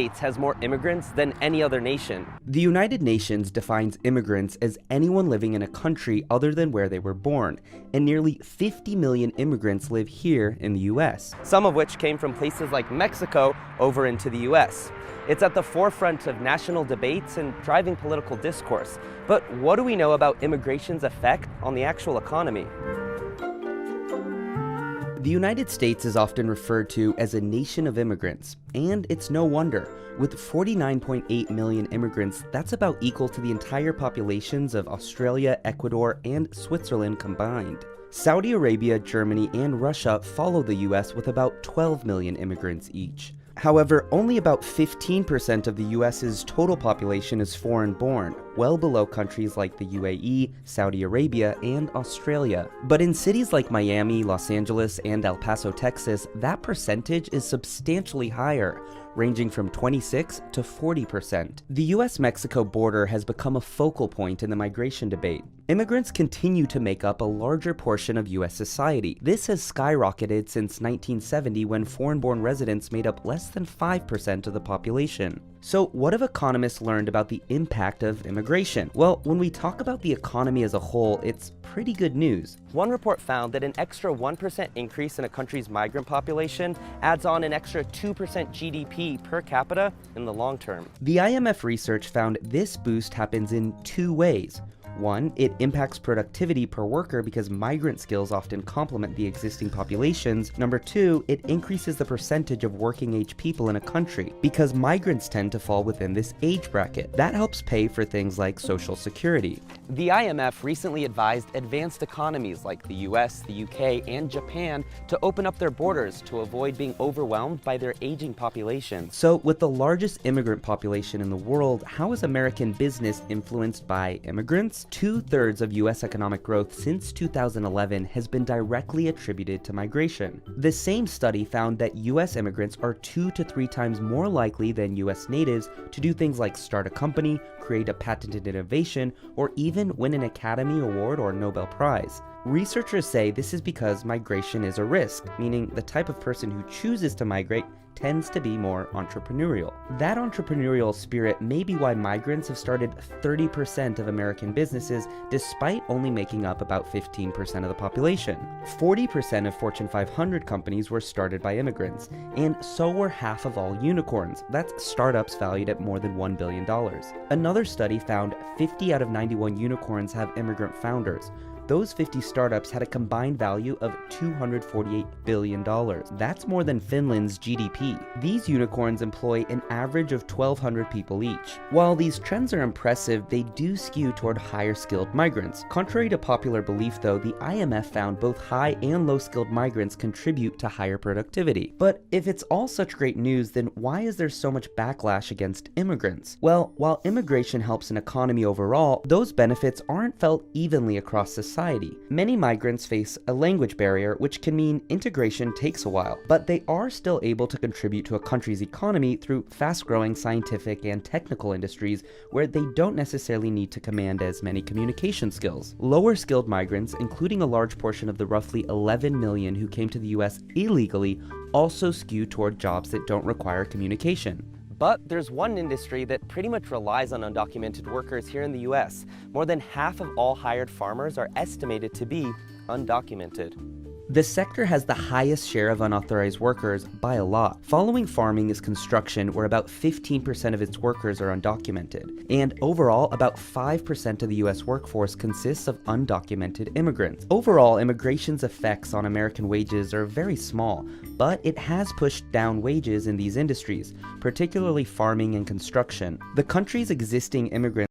States has more immigrants than any other nation. The United Nations defines immigrants as anyone living in a country other than where they were born, and nearly 50 million immigrants live here in the US. Some of which came from places like Mexico over into the US. It's at the forefront of national debates and driving political discourse. But what do we know about immigration's effect on the actual economy? The United States is often referred to as a nation of immigrants, and it's no wonder. With 49.8 million immigrants, that's about equal to the entire populations of Australia, Ecuador, and Switzerland combined. Saudi Arabia, Germany, and Russia follow the US with about 12 million immigrants each. However, only about 15% of the US's total population is foreign-born, well below countries like the UAE, Saudi Arabia, and Australia. But in cities like Miami, Los Angeles, and El Paso, Texas, that percentage is substantially higher, ranging from 26 to 40%. The US-Mexico border has become a focal point in the migration debate. Immigrants continue to make up a larger portion of US society. This has skyrocketed since 1970, when foreign-born residents made up less than 5% of the population. So what have economists learned about the impact of immigration? Well, when we talk about the economy as a whole, it's pretty good news. One report found that an extra 1% increase in a country's migrant population adds on an extra 2% GDP per capita in the long term. The IMF research found this boost happens in two ways. One, it impacts productivity per worker because migrant skills often complement the existing populations. Number two, it increases the percentage of working-age people in a country because migrants tend to fall within this age bracket. That helps pay for things like Social Security. The IMF recently advised advanced economies like the US, the UK, and Japan to open up their borders to avoid being overwhelmed by their aging populations. So, with the largest immigrant population in the world, how is American business influenced by immigrants? 2/3 of US economic growth since 2011 has been directly attributed to migration. The same study found that US immigrants are 2 to 3 times more likely than US natives to do things like start a company, create a patented innovation, or even win an Academy Award or Nobel Prize. Researchers say this is because migration is a risk, meaning the type of person who chooses to migrate tends to be more entrepreneurial. That entrepreneurial spirit may be why migrants have started 30% of American businesses, despite only making up about 15% of the population. 40% of Fortune 500 companies were started by immigrants, and so were half of all unicorns. That's startups valued at more than $1 billion. Another study found 50 out of 91 unicorns have immigrant founders. Those 50 startups had a combined value of $248 billion. That's more than Finland's GDP. These unicorns employ an average of 1,200 people each. While these trends are impressive, they do skew toward higher skilled migrants. Contrary to popular belief though, the IMF found both high and low skilled migrants contribute to higher productivity. But if it's all such great news, then why is there so much backlash against immigrants? Well, while immigration helps an economy overall, those benefits aren't felt evenly across society. Many migrants face a language barrier, which can mean integration takes a while, but they are still able to contribute to a country's economy through fast-growing scientific and technical industries where they don't necessarily need to command as many communication skills. Lower-skilled migrants, including a large portion of the roughly 11 million who came to the US illegally, also skew toward jobs that don't require communication. But there's one industry that pretty much relies on undocumented workers here in the US. More than half of all hired farmers are estimated to be undocumented. The sector has the highest share of unauthorized workers by a lot. Following farming is construction, where about 15% of its workers are undocumented. And overall, about 5% of the US workforce consists of undocumented immigrants. Overall, immigration's effects on American wages are very small, but it has pushed down wages in these industries, particularly farming and construction. The country's existing immigrants